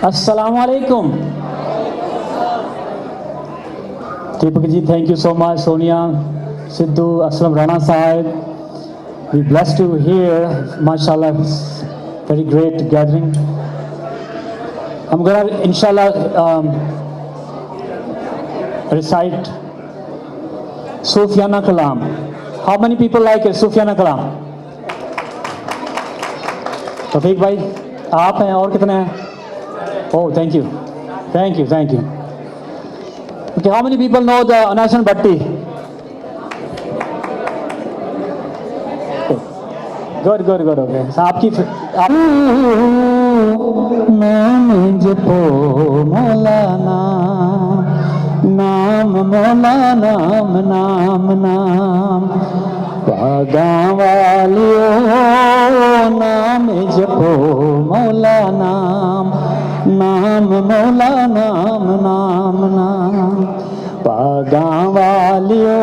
Assalamu alaikum. Deepak ji, thank you so much. Sonia, Sidhu, Aslam Rana Sahib. We're blessed to hear. MashaAllah, very great gathering. I'm gonna, inshallah, recite Sufyana Kalam. How many people like it, Sufyana Kalam? Tawfiq bhai, aap hain aur kitne hain? Oh, thank you. Thank you, thank you. Okay, how many people know the Anasan Bhatti? Okay. Good, okay. So, aapki... Naam japo Maulana, naam Maulana, naam Pagan waliyo, naam japo Maulana, naam Maulana, naam Pagan waliyo,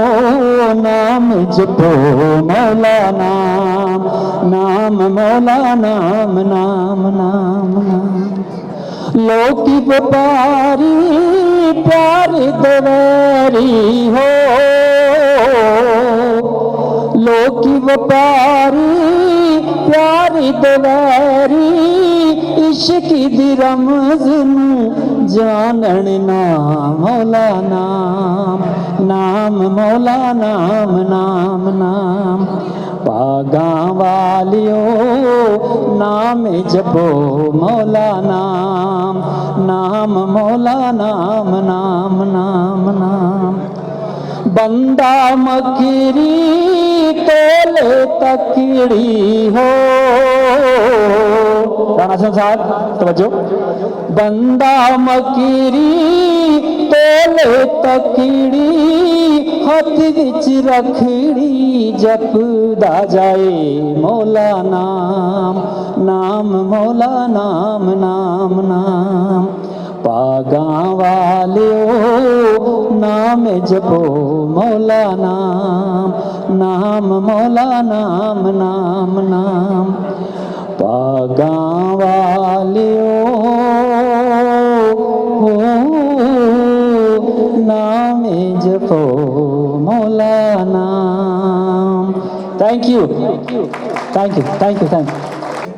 naam japo Maulana, naam Maulana, naam लोकी व्यापारी प्यारे दवैरी हो, लोकी व्यापारी प्यारे दवैरी इश्क दी रमज़ नूं जानण ना मौला नाम मौला नाम पागां वालियो नाम जपो मौला नाम मौला नाम बंदा मकरी तोले तकड़ी हो, राणा साहब तवज्जो, बंदा मकरी तोले तकड़ी हथ विच रखड़ी जपदा जाए मौला नाम मौला नाम पागां वालियो नाम जपो मौला नाम मौला नाम पागां वालियो नाम जपो मौला नाम. Thank you.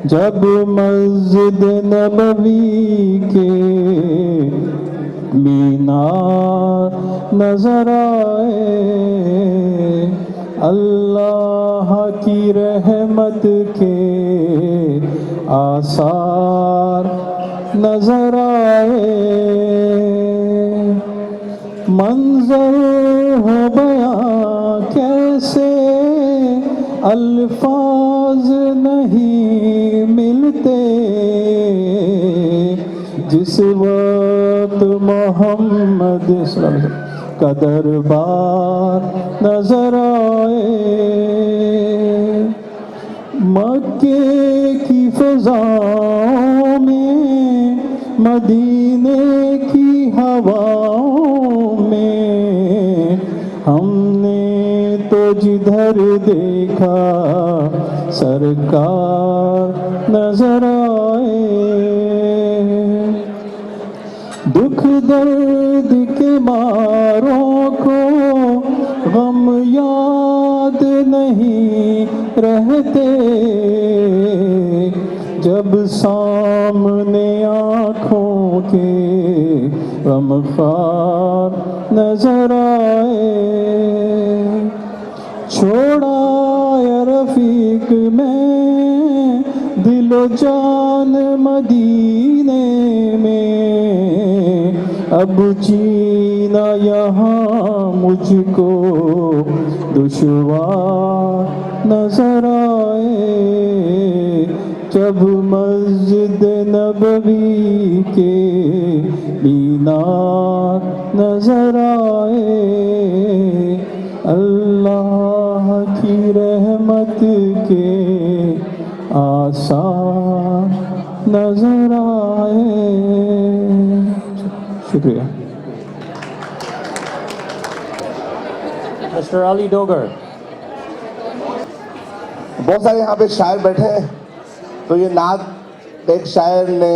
जब मस्जिद नबवी के मीनार नजर आए, अल्लाह की रहमत के आसार नजर आए, मंजर हो बयां कैसे अल्फाज नहीं मिलते, जिस वक्त मोहम्मद का दरबार नजर आए, मक्के की फ़ज़ाओं में मदीने की हवाओं में हमने तो जिधर देखा सरकार नजर आए, दुख दर्द के मारों को गम याद नहीं रहते, जब सामने आँखों के गमख्वार नजर आए, छोड़ा या रफीक में दिलो जान मदीने में, अब जीना यहाँ मुझको दुश्वार नजर आए, जब मस्जिद नबवी के मीनार नजर आए, अल्लाह की रहमत के आसार नजर आए. शुक्रिया. मिस्टर अली डोगर. बहुत सारे यहाँ पे शायर बैठे हैं, तो ये नात एक शायर ने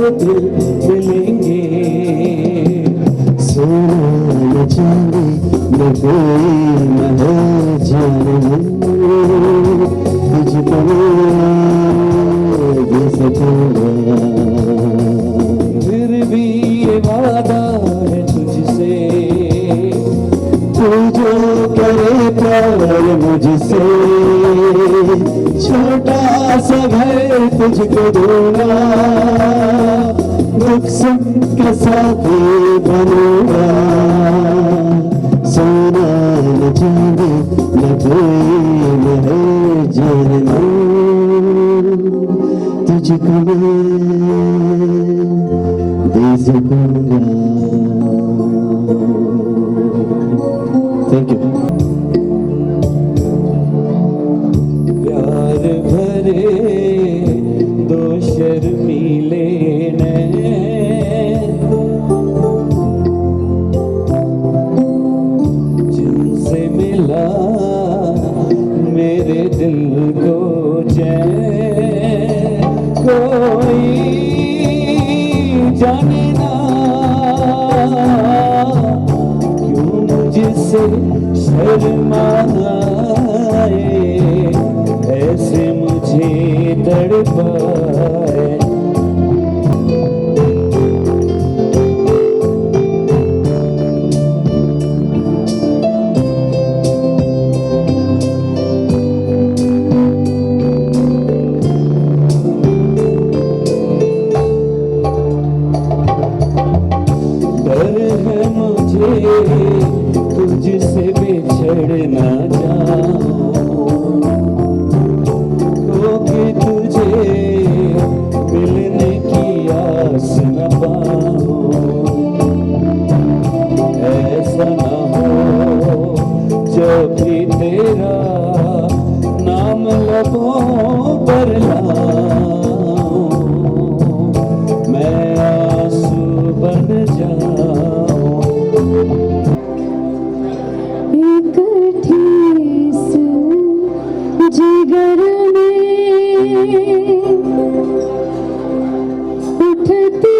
दिल मिलेंगे। सोना न चांदी न कोई महल जानम, तुझको दे सकूंगा। फिर भी ये वादा है तुझसे, तू जो करे प्यार मुझसे, छोटा सा घर तुझको दूंगा, दुख सुख के साथी बनूंगा। सोना न चांदी न कोई महल जानना, तुझको मैं दे सकूंगा। Thank you. प्यार भरे दो शर्मीले नैन, जिनसे मिला मेरे दिल को चैन। कोई जाने ना क्यों मुझसे शर्माए, ऐसे मुझे तड़पाए। डर है मुझे तुझसे बिछड़ ना जाऊं, कि तुझे मिलने की आस न पाऊं। ऐसा न हो जब भी तेरा नाम लबों पर लाऊं, मैं आंसू बन जाऊं। एक ठेस जिगर में उठती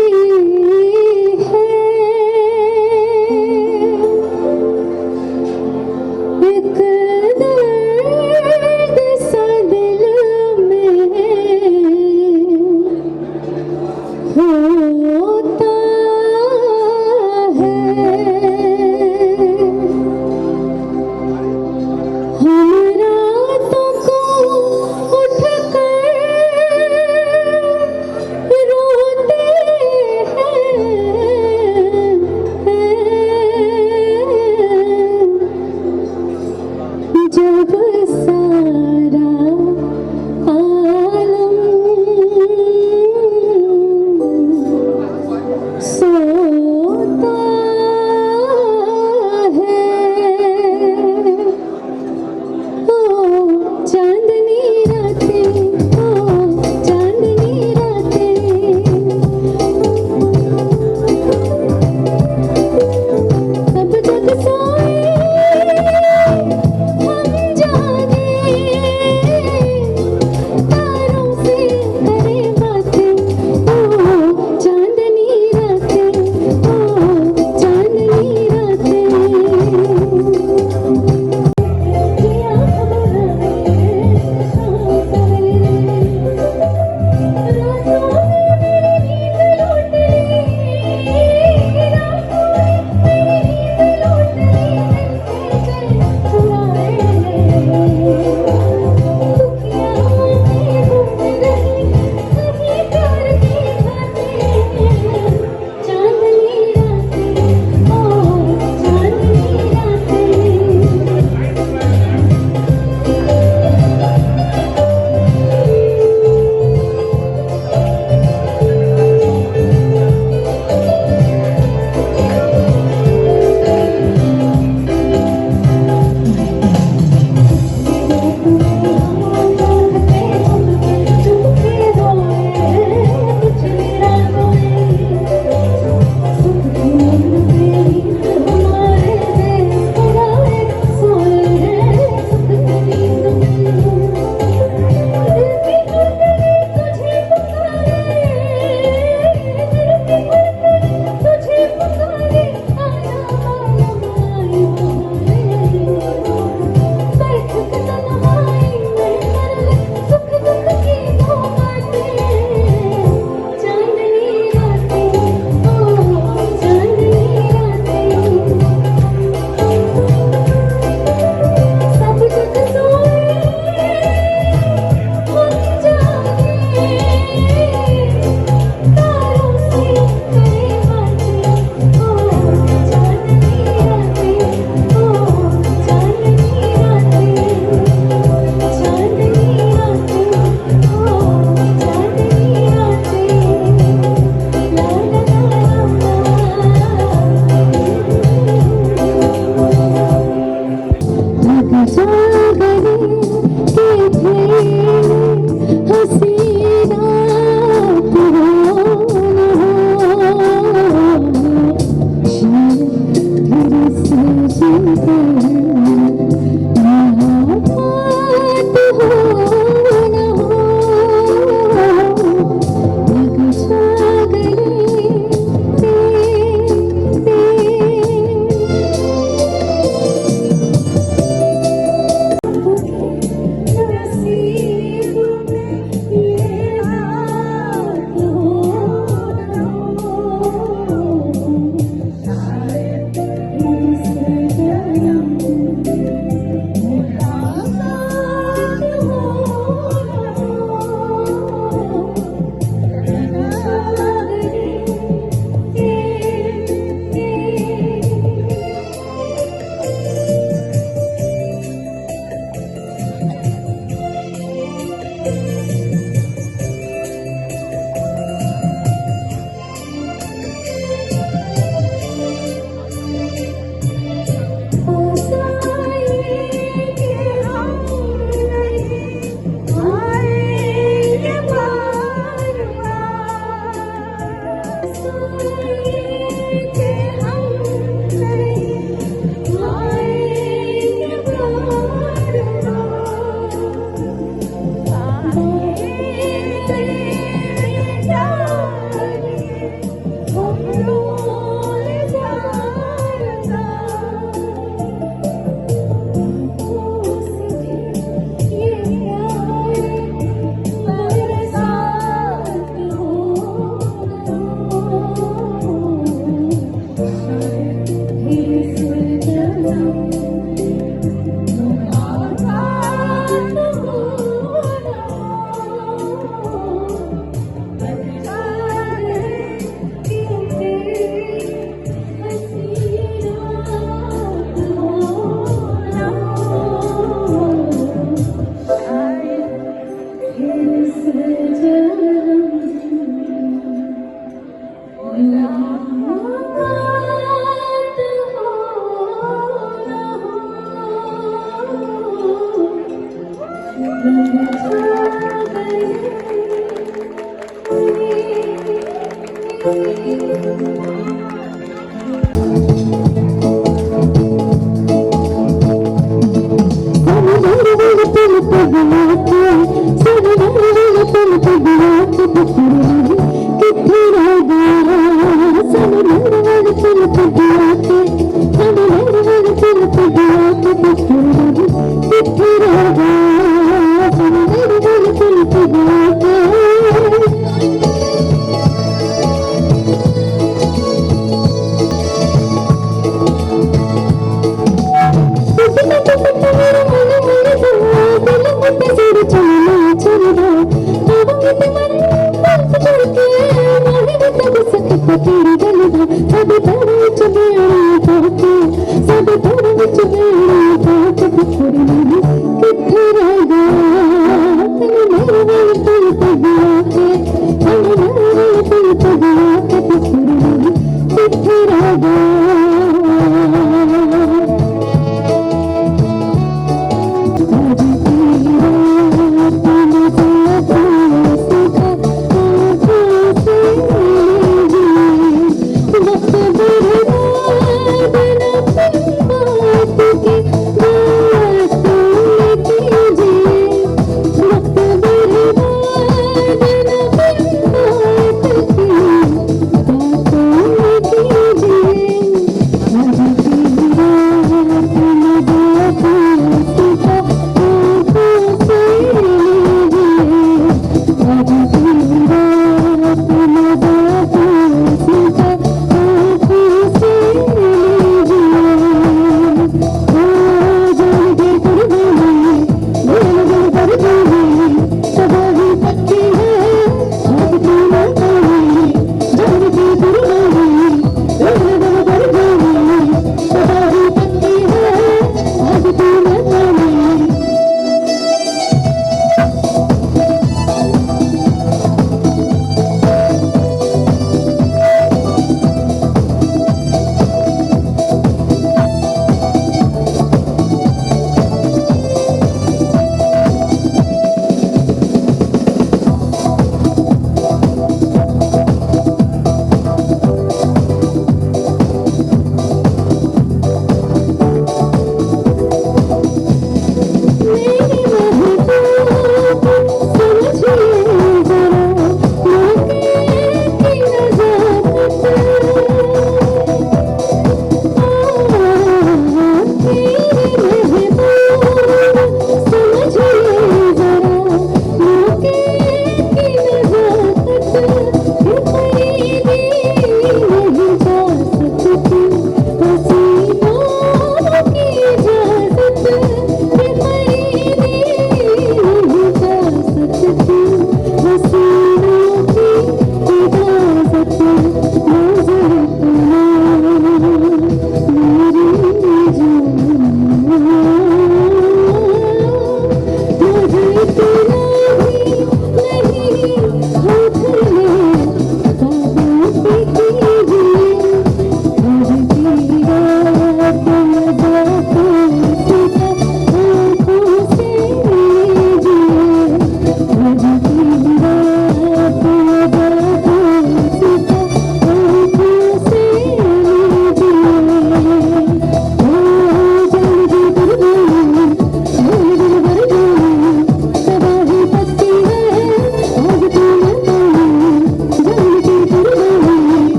Thank you.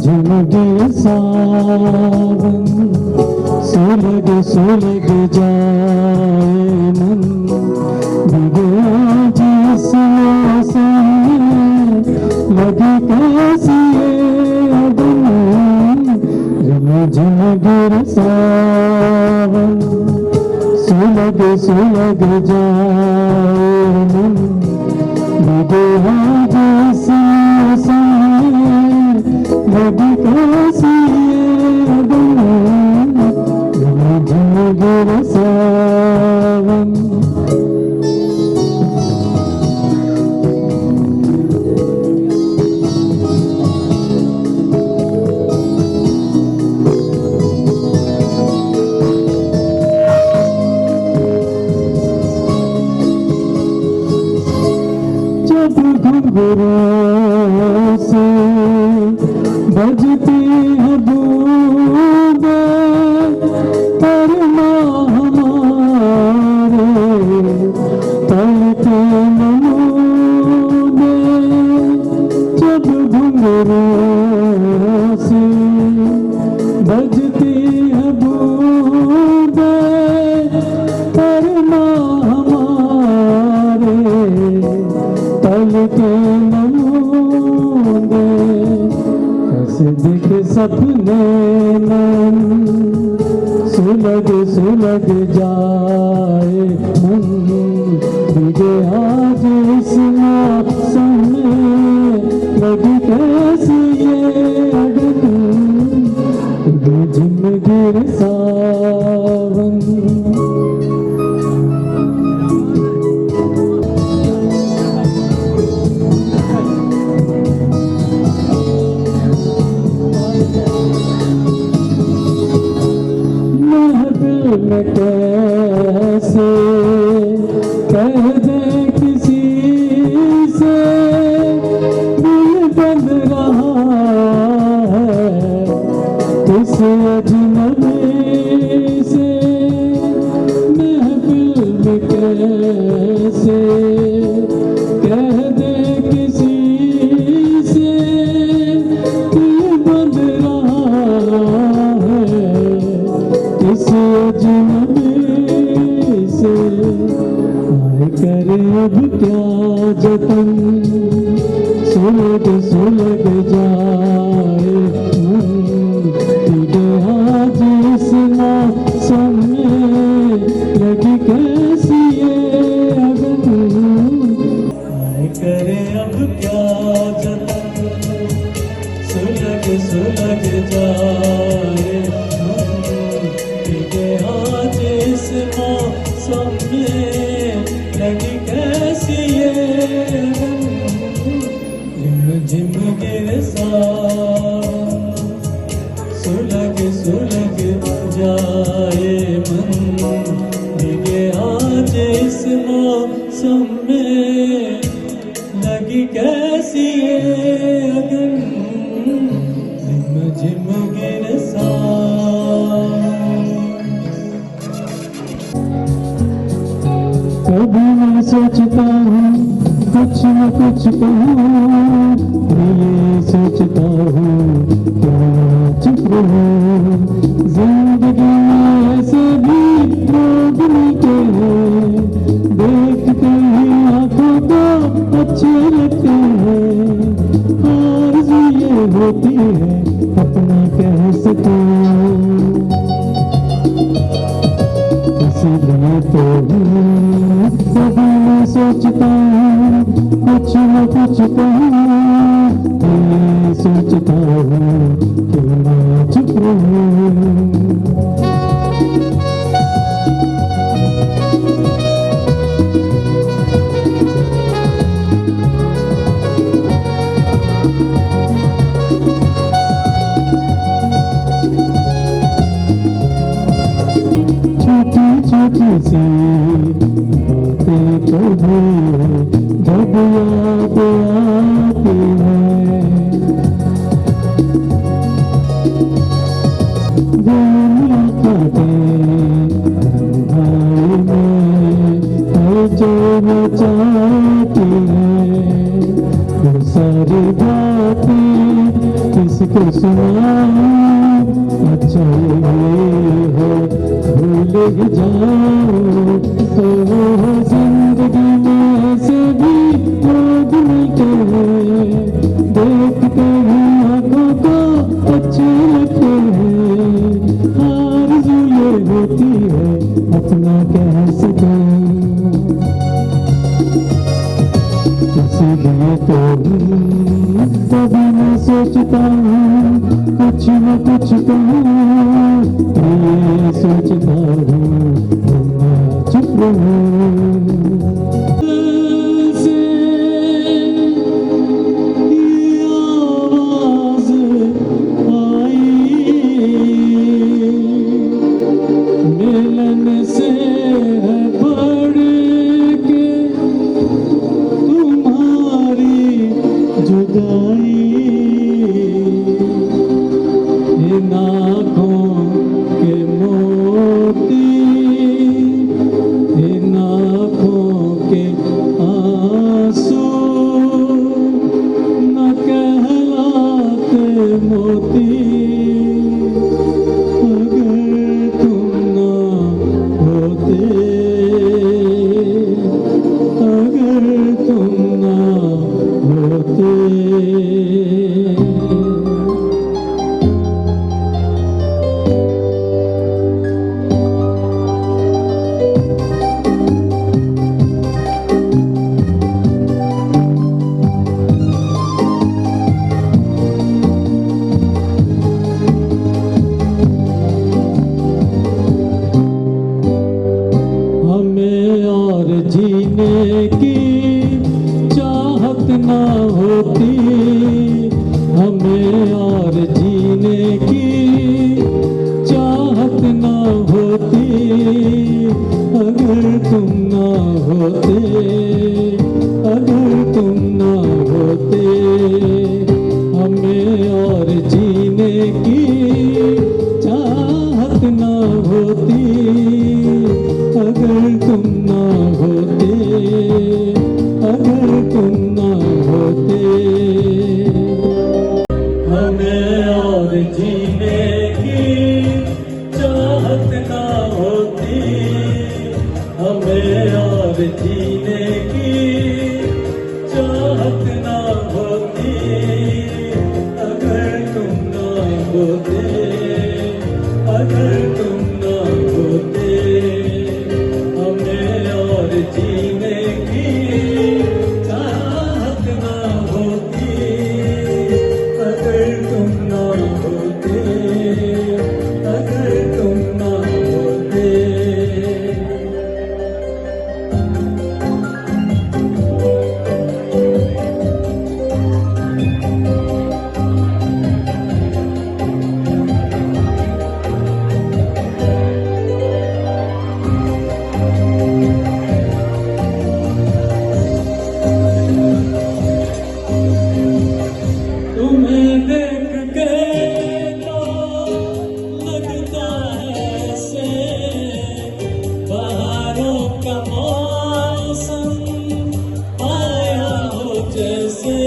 झिमझिम सावन सुलग सुलग जाए मन भीगे आज इस मौसम में लगी कैसी ये अगन झिमझिम गिर सावन सुलग सुलग जाए मन भीगे आज इस मौसम में लगी कैसी ये अगन झिमझिम गिर सावन जब घुंघरूं से बजती है बूंदें करना हमारे तड़के नमूने जब घुंघरूं से बजती है बूंदें करना हमारे तड़के नमूने कैसे दिखे सपने मन सुलग सुलग जाए मन भीगे आज इस मौसम में लगी कैसी ये अगन झिम गिर सावन महफिल में कैसे कह दे किसी से दिल बंद रहा है किस अजनबी से महफिल में कैसे कह दे किसी से दिल बंद रहा है किस अजनबी से आए करे अब क्या जतन सुलग सुलग जाए मन भीगे आज इस मौसम में लगी कैसी ये अगन आए करे अब क्या जतन सुलग सुलग जाए भीगे आज इस मौसम में लगी कैसी ये झिम गिर सावन सुलग सुलग जाए मन भीगे आज इस मौसम में लगी कैसी ये अगन झिम गिर सावन कभी मैं सोचता हूँ कुछ न कुछ कहूँ ये सोचता हूँ क्या चुप रहूँ जिंदगी में ऐसे भी लोग मिलते हैं देखते ही आंखों को अच्छे लगते हैं आरज़ू ये होती है अपना कह सकूं इसीलिए तो कभी मैं सोचता हूँ कुछ न कुछ कहूँ ये सोचता हूँ कि मैं चुप रहूँ छोटी छोटी सी बातें कभी जब याद आती है मुलाकातें भाई में है जो मैं चाहती है वो सारी बातें किस किसको सुनाऊं, अच्छा ये है भूल ही जाऊं। तो जिंदगी में ऐसे भी लोग मिलते हैं, देखते ही आंखों को अच्छे लगते हैं। आरज़ू ये होती है अपना कह सकूं, इसीलिए तो कभी मैं सोचता हूँ कुछ न कुछ कहूँ, ये सोचता हूँ मैं चुप रहूँ। से ये आवाज़ आई, मिलन से है बढ़ के तुम्हारी जुदाई। इन आँखों के मोती, इन आँखों के आंसू न कहलाते मोती, अगर तुम न होते, अगर तुम न होते। हमें और जीने की चाहत ना होती, हमें और जीने की चाहत ना होती, अगर तुम ना होते, अगर तुम ना होते। हमें और जीने की चाहत ना होती, अगर तुम ना होते, अगर तुम ना होते। हमें और जीने की चाहत ना होती, हमें और जीने की चाहत ना होती, अगर तुम ना होते, अगर तुम ना होते। हमें और जीने की चाहत ना होती, अगर तुम ना होते, अगर तुम ना होते। तुम्हें देख के तो लगता है ऐसे बहारों का मौसम आया हो जैसे।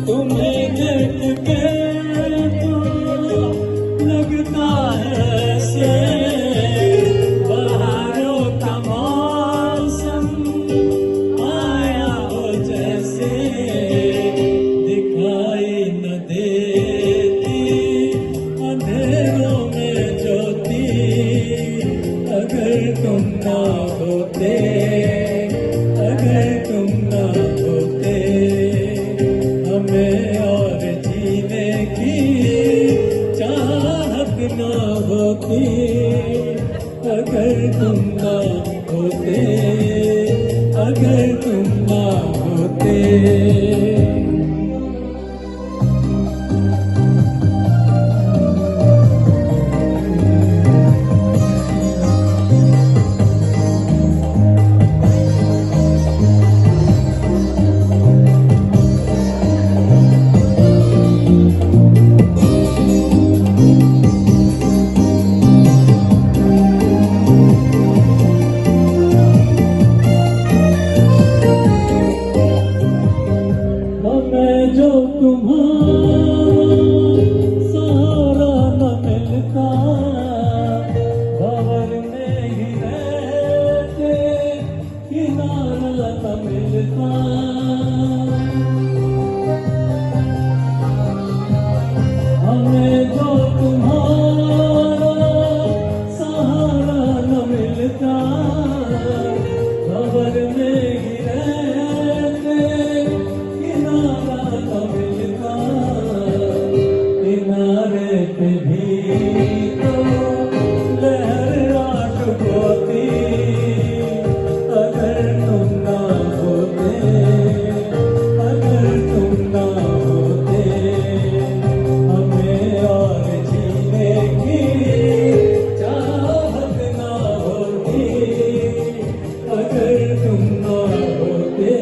तुम्हें देख के तो लगता है ऐसे बहारों का मौसम आया हो जैसे। दिखाई न देती अंधेरों में ज्योति, अगर तुम ना होते, अगर तुम ना होते। हमें और जीने की चाहत ना होती, अगर तुम ना होते, अगर तुम ना होते। तुम्हारा सहारा न मिलता, भंवर में ही रहते किनारा न मिलता। हमें जो तुम्हारा सहारा न मिलता, भंवर में ही रहते किनारा न मिलता। किनारे पे भी तो लहर आठ होती, अगर तुम ना होते, अगर तुम ना होते, हमें और जीने की चाहत ना होती, अगर तुम ना होते,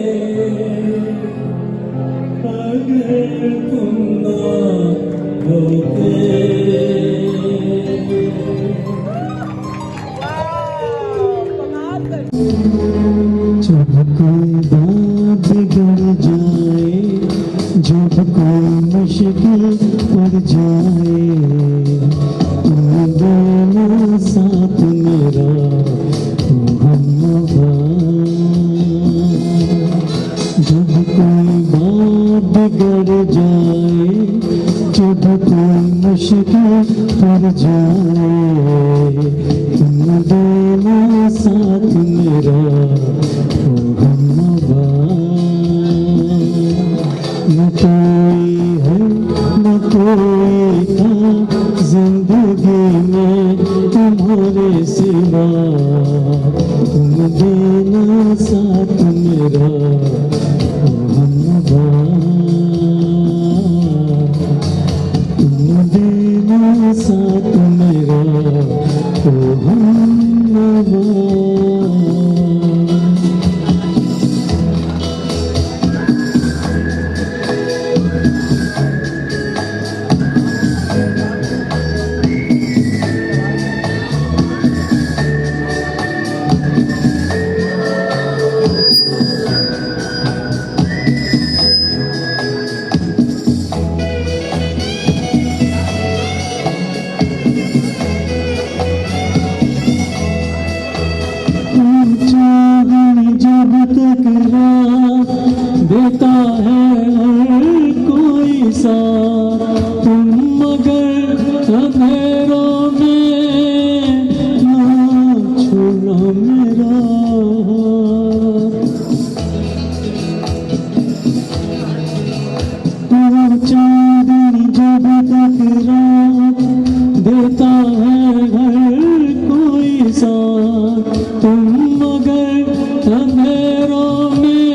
अगर तुम ना होते। जब कोई बात बिगड़ जाए, जब कोई मुश्किल पड़ जाए, तुम देना साथ मेरा ओ हमनवा। जब कोई बात बिगड़ जाए, जब कोई मुश्किल पड़ जाए, तुम देना साथ मेरा ओ हमनवा। न कोई है न कोई था जिंदगी में तुम्हारे सिवा, तुम देना साथ मेरा ओ हमनवा। तुम देना साथ मेरा ओ हमनवा। चांदनी जब तक रात देता है हर कोई साथ, तुम मगर अंधेरों में ना छूना मेरा हाथ। चांदनी जब तक रात देता है हर कोई साथ, तुम मगर अंधेरों में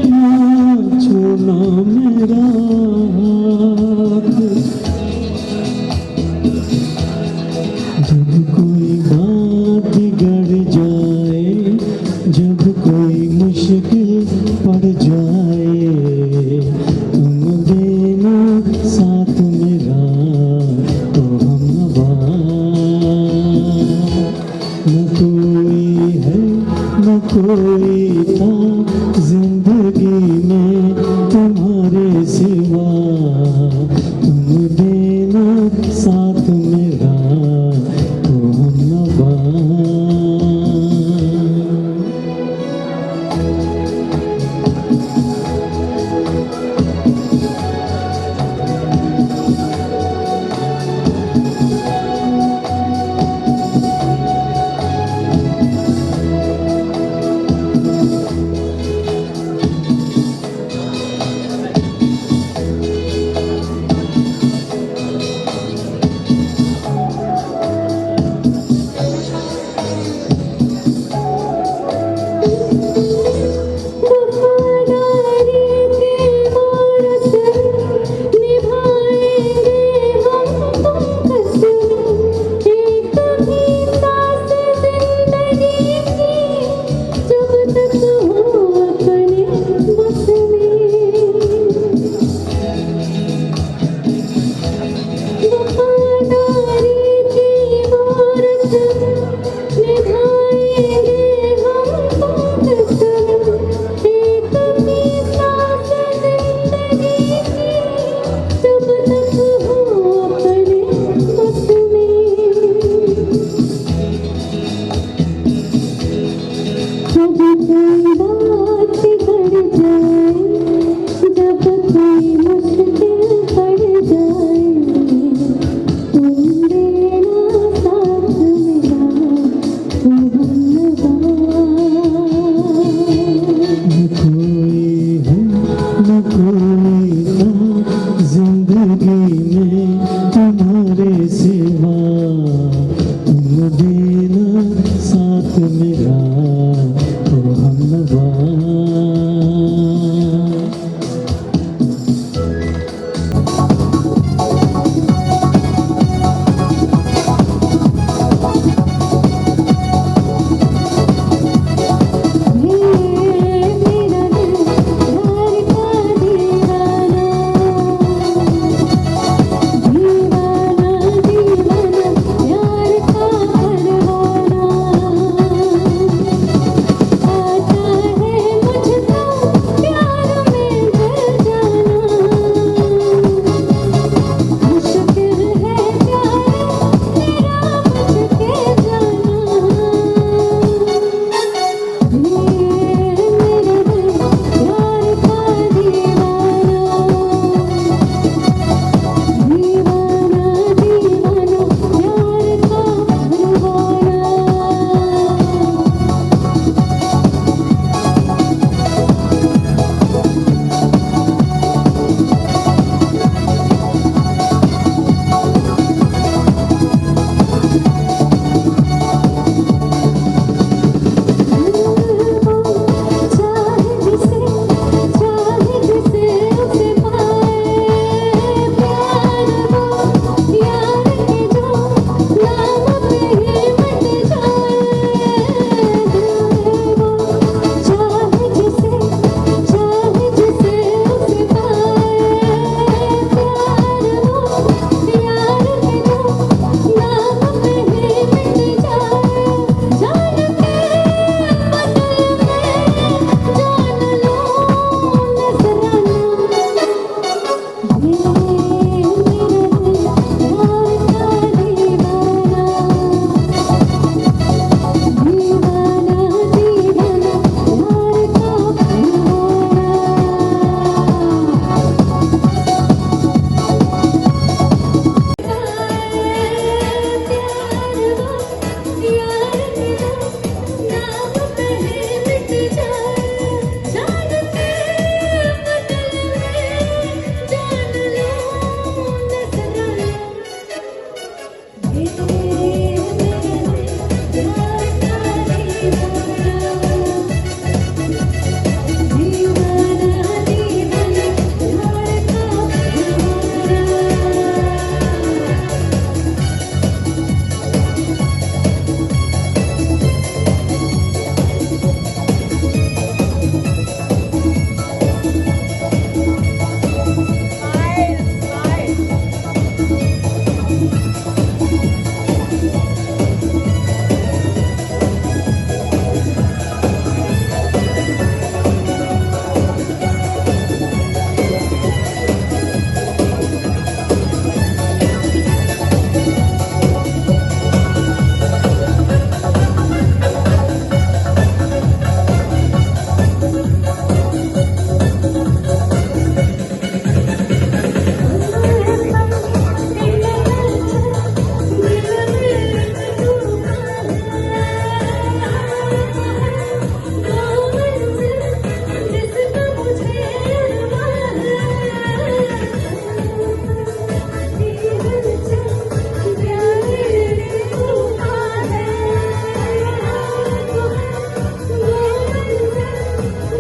ना छूना मेरा हाथ। जब कोई बात बिगड़ जाए, जब कोई मुश्किल पड़ जाए, तुम देना साथ मेरा ओ हमनवा। न कोई है न कोई था जिंदगी में तुम्हारे सिवा, तुम देना साथ मेरा ओ हमनवा।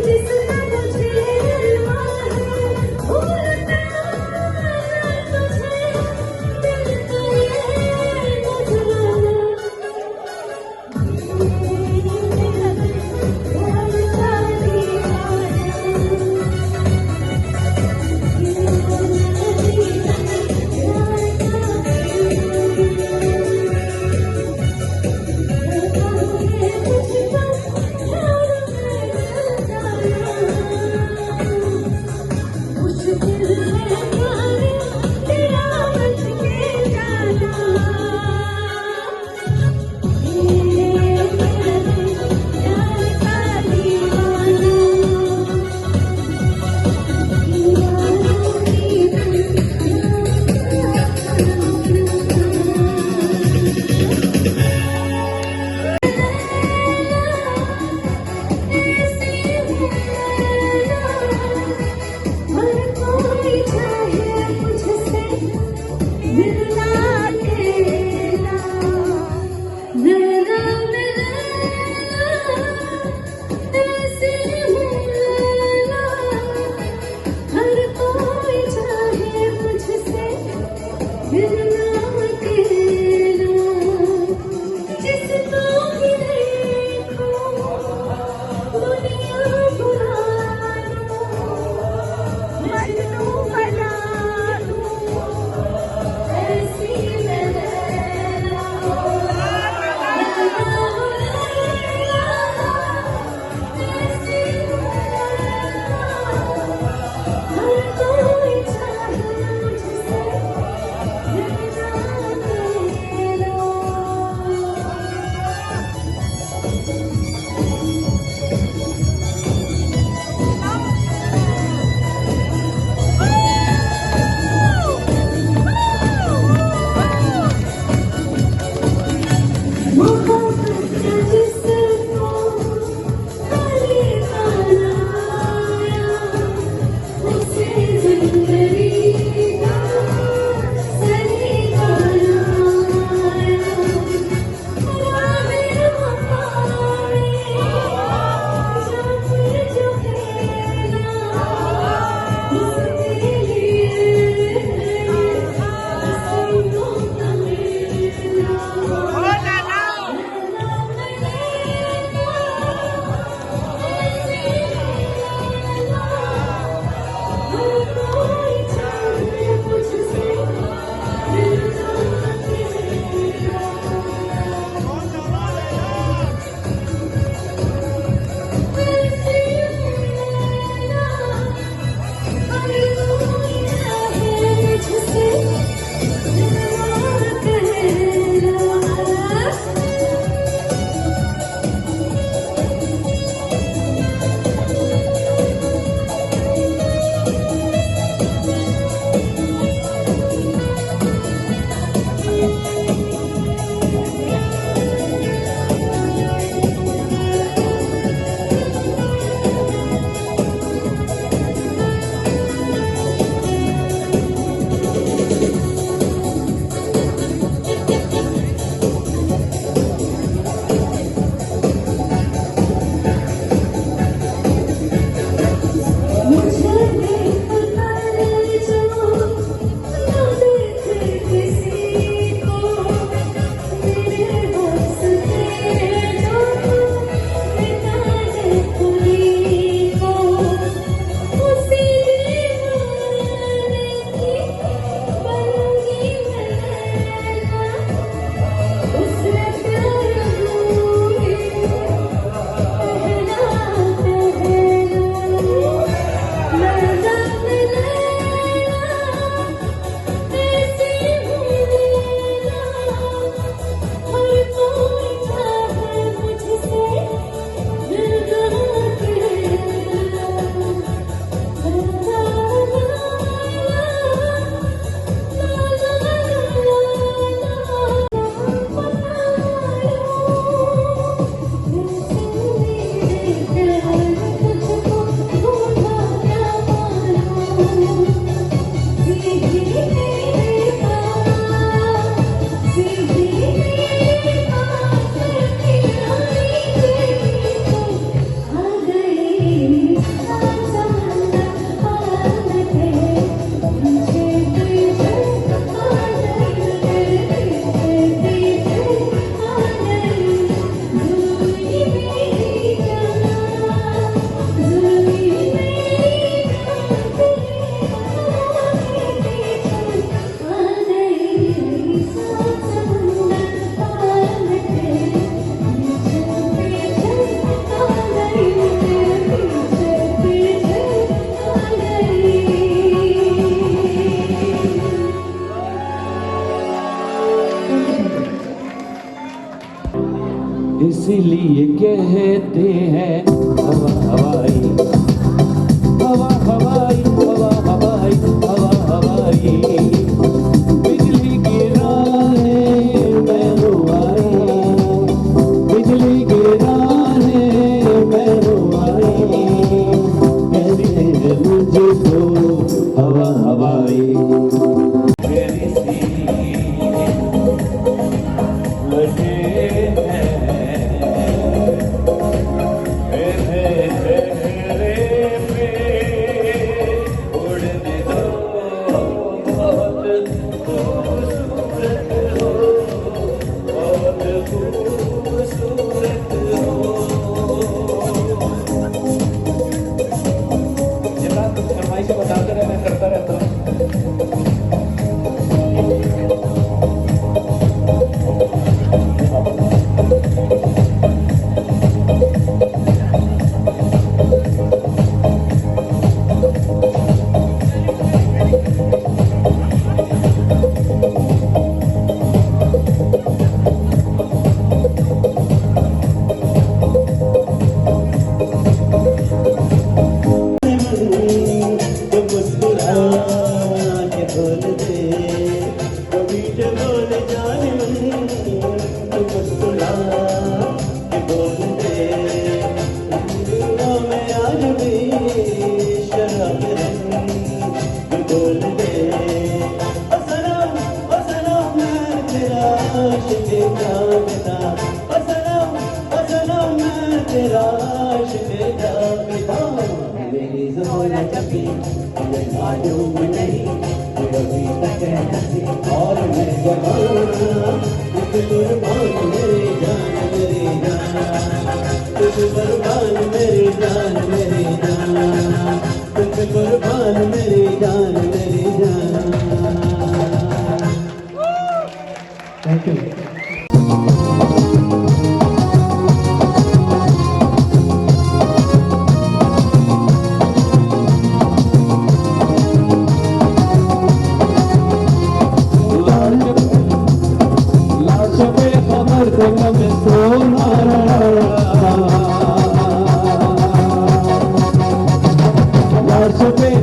जिसका कहते हैं हवा हवाई, हवा हवाई, हवा हवाई, हवा हवाई। बिजली गिराने मैं रुआई, बिजली गिराने मैं रुआई। कहते हैं मुझको हवा हवाई। मेरी सी लगे हैं मेरे चेहरे पे, उड़ने दो बहुत खूबसूरत हो, बहुत खूबसूरत हो। जितना कुछ फरमाइशें बताते रहे मैं करता रहता हूँ। और मैं कुर्बान मेरी जान मेरी जान, तुझ कुर्बान मेरी जान मेरी जान, तुझ कुर्बान मेरी जान मेरी जान। Thank you.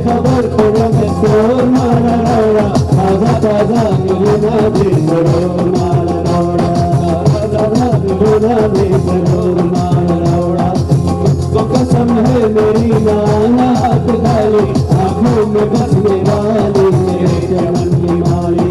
खबर को मैं सोर मारा रोड़ा, ताजा ताजा मिलना दे जरूर मार रोड़ा, ताजा ताजा मिलना दे जरूर मार रोड़ा। तो कसम है मेरी नाना हाथ खाली, आँखों में बसने वाली मेरे चमन की माली।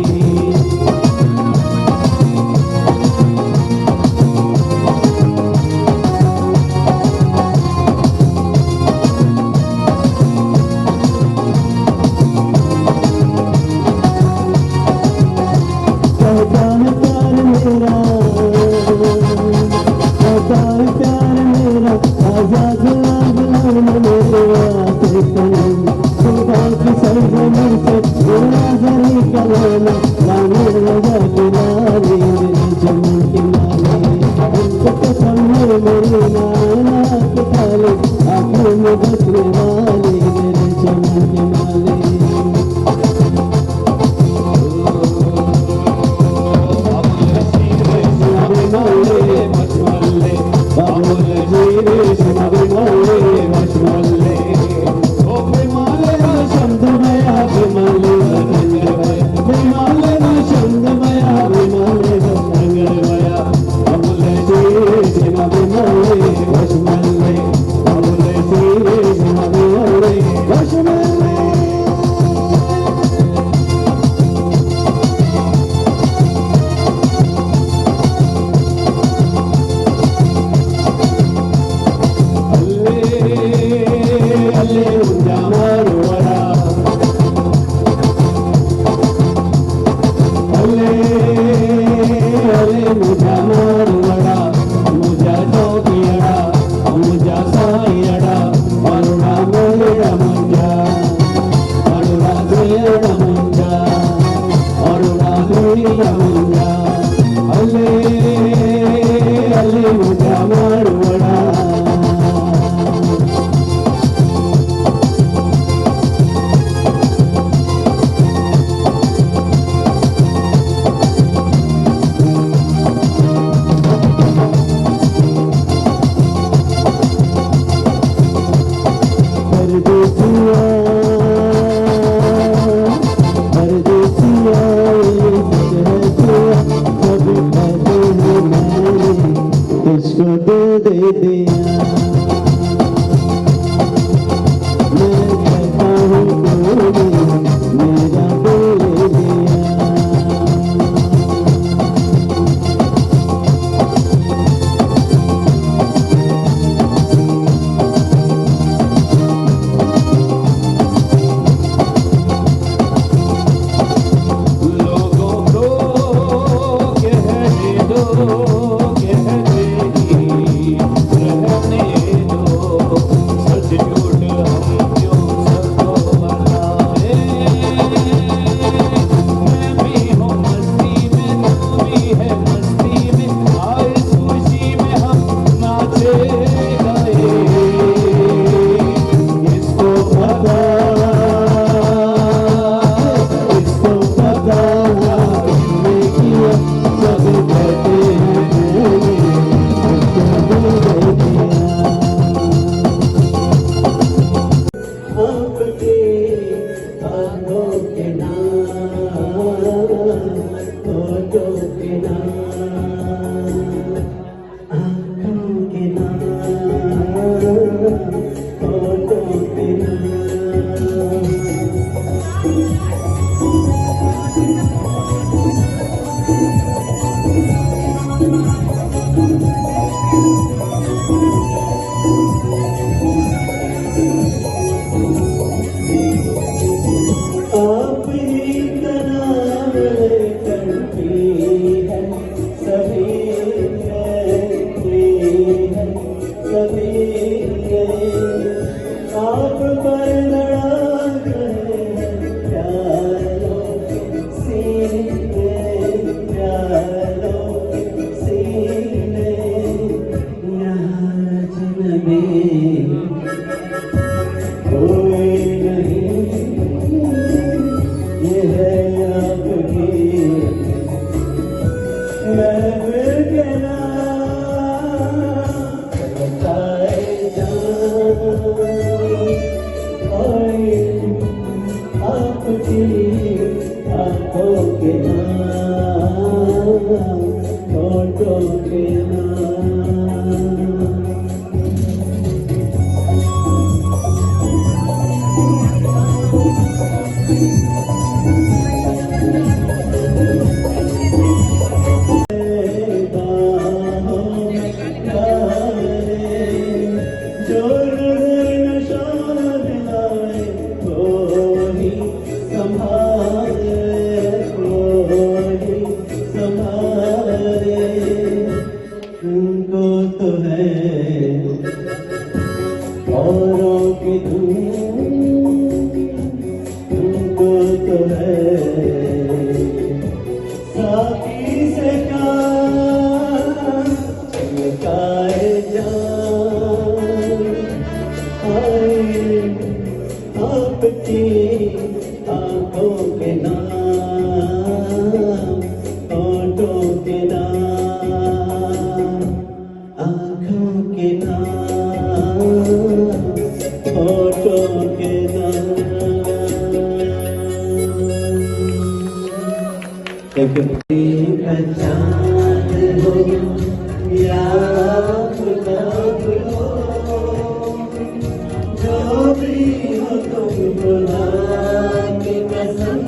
आपकी आंखों के नाम, होठों के नाम। तुमको तो है औरों की तुमको तो है साथी से क्या चमकाए जान। आपकी आंखों के नाम, होठों के नाम, आंखों के नाम, होठों के नाम। Thank you. चांद हो या खुदाब हो, जो भी हो तुम खुदा की कसम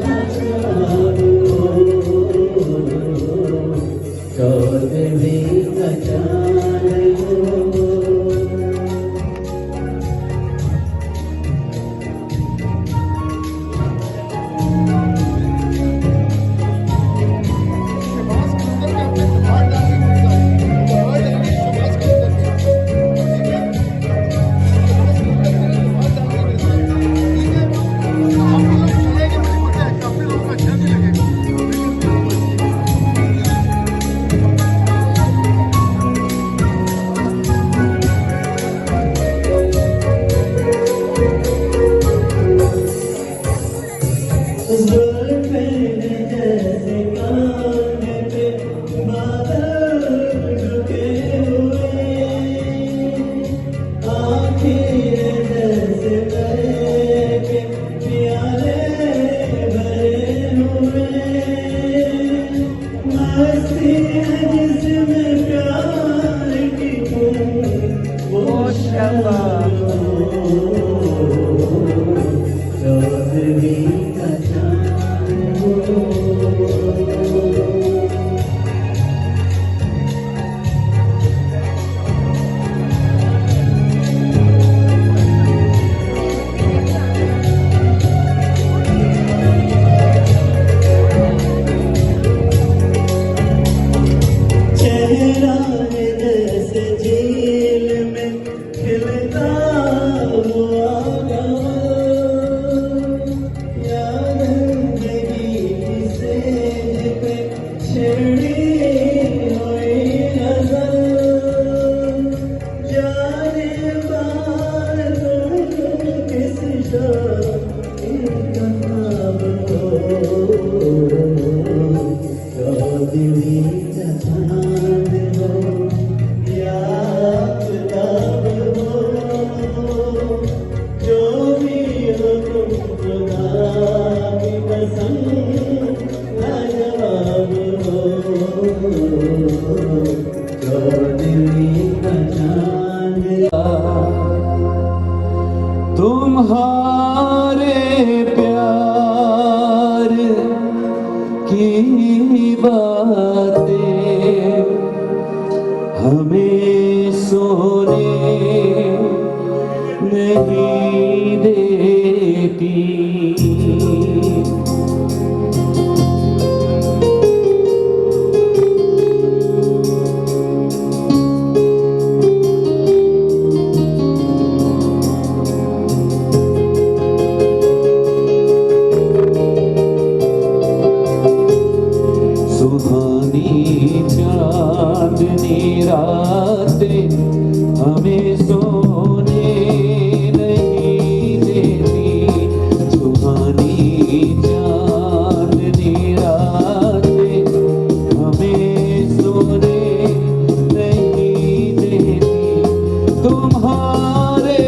लाजवाब हो। चौदहवीं का चांद हो। तुम्हारे प्यार की बातें हमें सोने नहीं देती। चांदनी रातें हमें सोने नहीं देती। सुहानी चांदनी रातें हमें सोने नहीं देती। तुम्हारे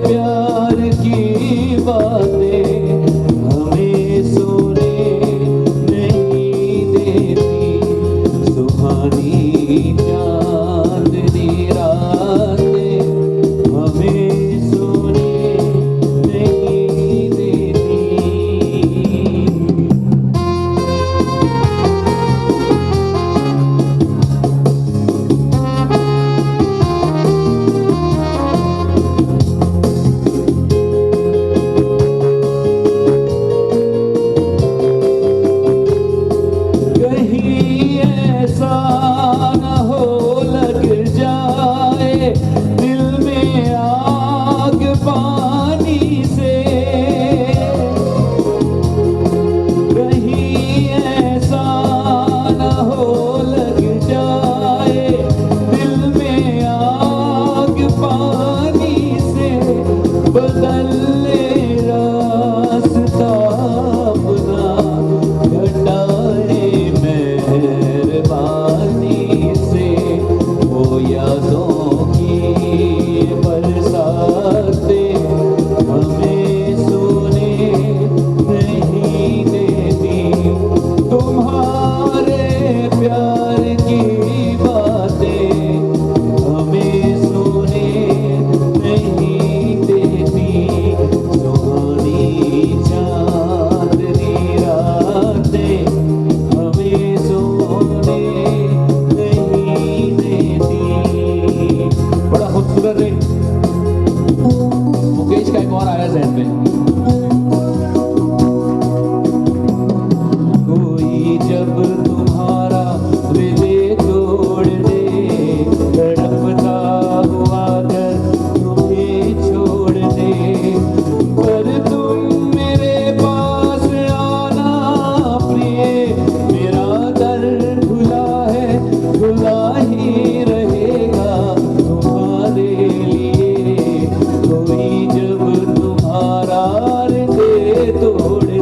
प्यार की चले रास्ता अपना घटाए मेहरबानी से वो यादों की बरसाते हमें सोने नहीं देती तुम्हारे प्यार की बातें हमें सोने नहीं देती सुहानी चांदनी रातें हमें सोने नहीं देती। बड़ा खूबसूरत है। मुकेश का एक और आया जहन में, कोई जब तुम्हारा हृदय तोड़ दे तड़पता हुआ कर तुम्हें छोड़ दे पर तुम मेरे पास आना प्रिय मेरा दर खुला है खुला ही रहेगा तुम्हारे लिए कोई जब तुम्हारा हृदय तोड़ दे।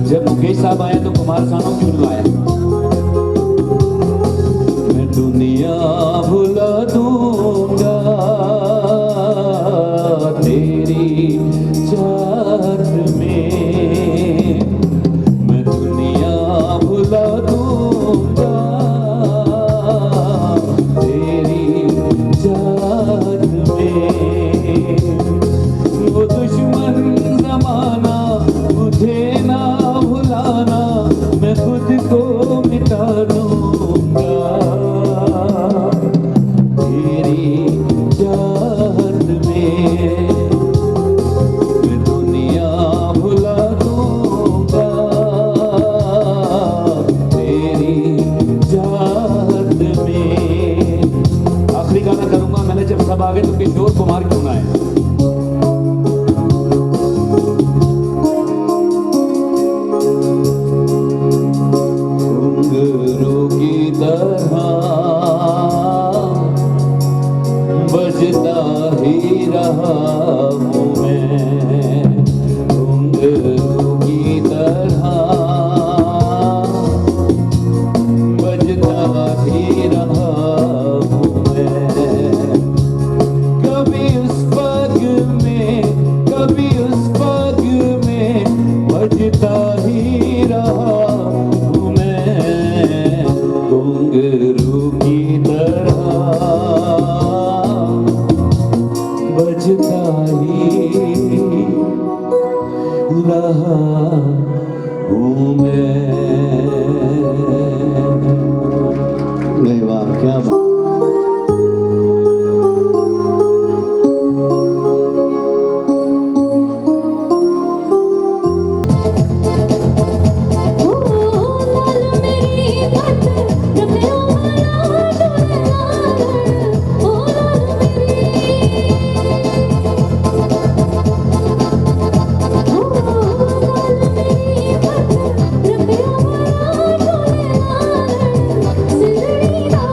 जब मुकेश साहब आए तो कुमार सानू क्यों बुलाया? मैं दुनिया भुला दूंगा तेरी चाहत में मैं दुनिया भुला दूंगा तेरी चाहत में वो दुश्मन जमाना मुझे ना भुलाना मैं खुद को मिटा दूंगा तेरी चाहत में मैं दुनिया भुला दूंगा तेरी चाहत में। आखिरी गाना करूंगा, मैंने जब सब आ गए तो किशोर कुमार क्यों ना आए? घुंघरू की तरह बजता ही रहा हूँ मैं घुंघरू की तरह बजता ही रहा हूँ मैं कभी उस पग में कभी उस पग में बजता ही रहा हूँ मैं घुंघरू की तरह बजता ही रहा हूँ मैं। नहीं वाह क्या बात। ओ लाल मेरी बात रखियो वाला डोले लागण ओ लाल मेरी ओ लाल मेरी बात रखियो वाला डोले लागण सिलड़ी दा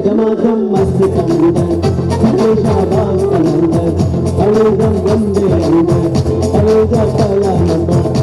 जमातम मस्त कंदर शाबाश कलंदर अरे गम गंदे अंदर अरे जा पला नंबर